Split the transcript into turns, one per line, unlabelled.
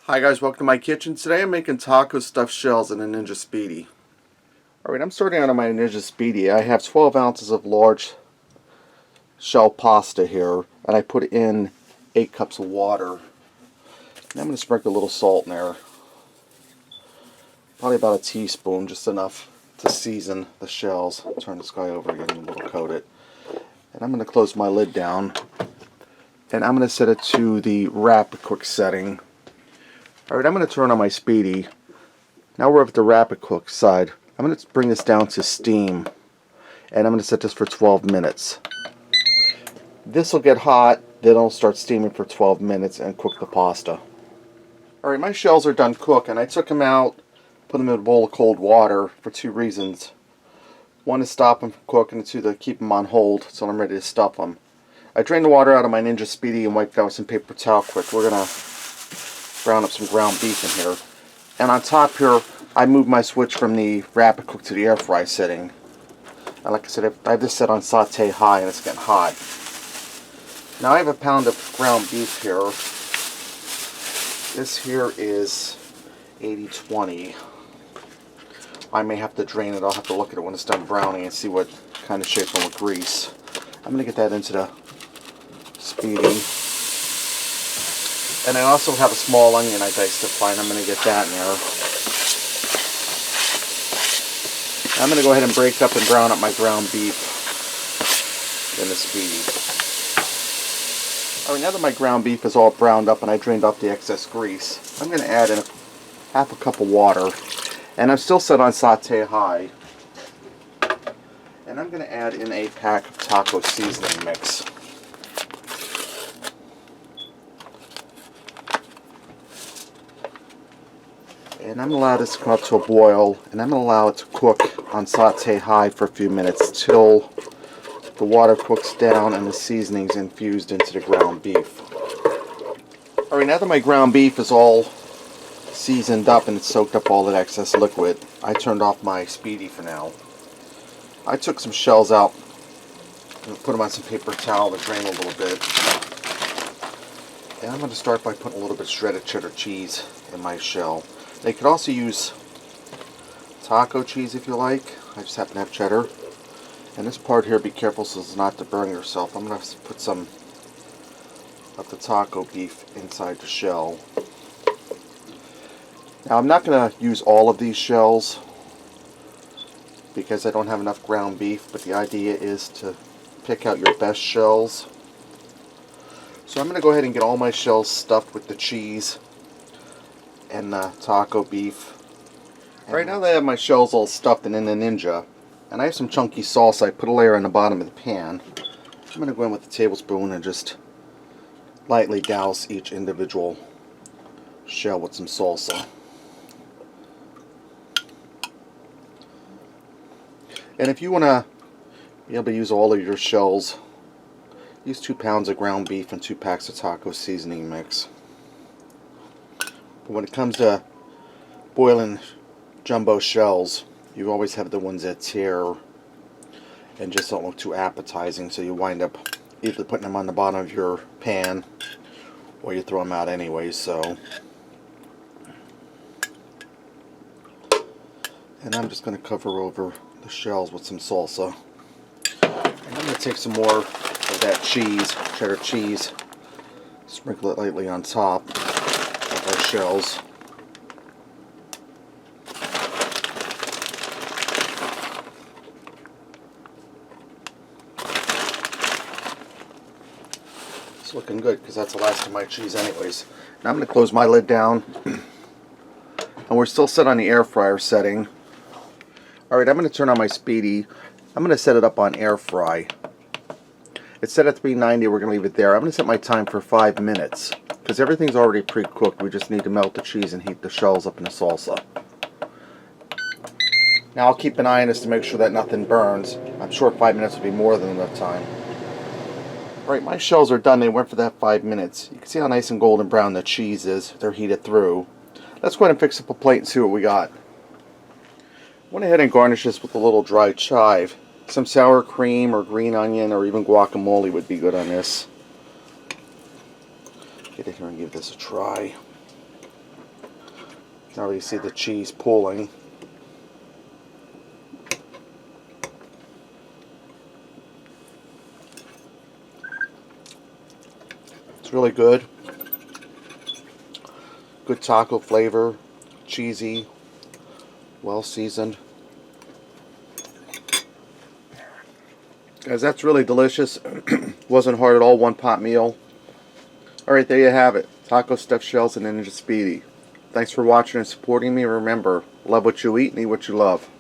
Hi guys, welcome to my kitchen. Today I'm making taco stuffed shells in a Ninja Speedi. Alright, I'm starting out on my Ninja Speedi. I have 12 ounces of large shell pasta here, and I put in 8 cups of water. And I'm going to sprinkle a little salt in there. Probably about a teaspoon, just enough to season the shells. Turn this guy over again, a little coat it. And I'm going to close my lid down. And I'm going to set it to the rapid cook setting. Alright, I'm going to turn on my Speedi. Now we're at the rapid cook side. I'm going to bring this down to steam. And I'm going to set this for 12 minutes. This will get hot, then it'll start steaming for 12 minutes and cook the pasta. Alright, my shells are done cooking. I took them out, put them in a bowl of cold water for 2 reasons. One is stop them from cooking, and 2 to keep them on hold so I'm ready to stuff them. I drained the water out of my Ninja Speedi and wiped out with some paper towel quick. We're going to brown up some ground beef in here. And on top here, I moved my switch from the rapid cook to the air fry setting. And like I said, I have this set on saute high and it's getting hot. Now I have a pound of ground beef here. This here is 80-20. I may have to drain it. I'll have to look at it when it's done browning and see what kind of shape I want grease. I'm going to get that into the Speedi. And I also have a small onion I diced up fine. I'm going to get that in there. I'm going to go ahead and break up and brown up my ground beef in the Speedi. Alright, now that my ground beef is all browned up and I drained off the excess grease, I'm going to add in half a cup of water. And I'm still set on saute high. And I'm going to add in a pack of taco seasoning mix. And I'm going to allow this to come up to a boil, and I'm going to allow it to cook on saute high for a few minutes till the water cooks down and the seasoning's infused into the ground beef. Alright, now that my ground beef is all seasoned up and it's soaked up all that excess liquid, I turned off my Speedi for now. I took some shells out and put them on some paper towel to drain a little bit. And I'm going to start by putting a little bit of shredded cheddar cheese in my shell. They could also use taco cheese if you like. I just happen to have cheddar. And this part here, be careful so as not to burn yourself. I'm going to put some of the taco beef inside the shell. Now I'm not going to use all of these shells because I don't have enough ground beef, but the idea is to pick out your best shells. So I'm going to go ahead and get all my shells stuffed with the cheese and the taco beef. Right now that I have my shells all stuffed and in the Ninja, and I have some chunky salsa, I put a layer on the bottom of the pan. I'm going to go in with a tablespoon and just lightly douse each individual shell with some salsa. And if you want to be able to use all of your shells, use 2 pounds of ground beef and 2 packs of taco seasoning mix. But when it comes to boiling jumbo shells, you always have the ones that tear and just don't look too appetizing, so you wind up either putting them on the bottom of your pan or you throw them out anyway. So, and I'm just going to cover over the shells with some salsa. And I'm going to take some more of that cheese, cheddar cheese, sprinkle it lightly on top of our shells. It's looking good because that's the last of my cheese anyways. Now I'm going to close my lid down. And we're still set on the air fryer setting. Alright, I'm going to turn on my Speedi. I'm going to set it up on air fry. It's set at 390. We're going to leave it there. I'm going to set my time for 5 minutes because everything's already pre-cooked. We just need to melt the cheese and heat the shells up in the salsa. Now I'll keep an eye on this to make sure that nothing burns. I'm sure 5 minutes will be more than enough time. Alright, my shells are done. They went for that 5 minutes. You can see how nice and golden brown the cheese is. They're heated through. Let's go ahead and fix up a plate and see what we got. Went ahead and garnish this with a little dried chive. Some sour cream or green onion or even guacamole would be good on this. Get in here and give this a try. Now you see the cheese pooling. It's really good. Good taco flavor, cheesy, well seasoned. Guys, that's really delicious. Wasn't hard at all, one pot meal. Alright, there you have it. Taco stuffed shells and Ninja Speedi. Thanks for watching and supporting me. Remember, love what you eat and eat what you love.